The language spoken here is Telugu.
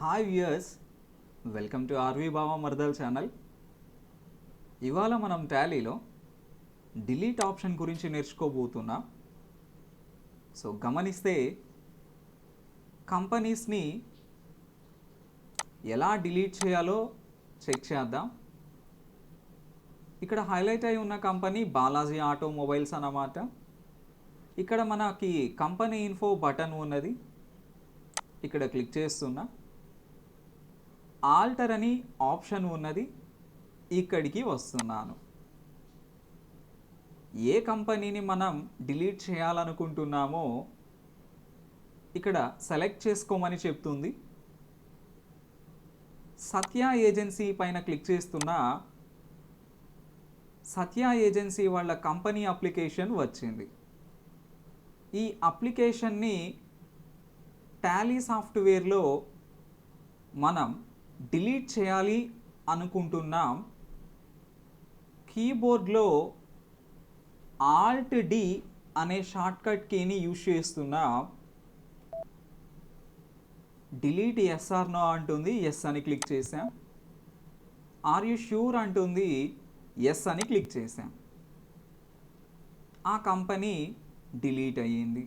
Hi viewers, welcome to RV Bava Mardal channel. ఇవాళ మనం టాలీలో డిలీట్ ఆప్షన్ గురించి నేర్చుకోబోతున్నాం. సో గమనిస్తే కంపెనీస్ని ఎలా డిలీట్ చేయాలో చెక్ చేద్దాం. ఇక్కడ హైలైట్ అయి ఉన్న కంపెనీ బాలాజీ ఆటోమొబైల్స్ అన్నమాట. ఇక్కడ మనకి కంపెనీ ఇన్ఫో బటన్ ఉన్నది, ఇక్కడ క్లిక్ చేస్తున్నా. ఆల్టర్ అని ఆప్షన్ ఉన్నది, ఇక్కడికి వస్తున్నాను. ఏ కంపెనీని మనం డిలీట్ చేయాలనుకుంటున్నామో ఇక్కడ సెలెక్ట్ చేసుకోమని చెప్తుంది. సత్య ఏజెన్సీ పైన క్లిక్ చేస్తున్నా. సత్య ఏజెన్సీ వాళ్ళ కంపెనీ అప్లికేషన్ వచ్చింది. ఈ అప్లికేషన్ని టాలీ సాఫ్ట్వేర్లో మనం డిలీట్ చేయాలి అనుకుంటున్నాం. కీబోర్డ్లో ఆల్ట్ డి అనే షార్ట్కట్ కీని యూజ్ చేస్తున్నాం. డిలీట్ ఎస్ ఆర్ నో అంటుంది, ఎస్ అని క్లిక్ చేసాం. ఆర్ యు ష్యూర్ అంటుంది, ఎస్ అని క్లిక్ చేసాం. ఆ కంపెనీ డిలీట్ అయ్యింది.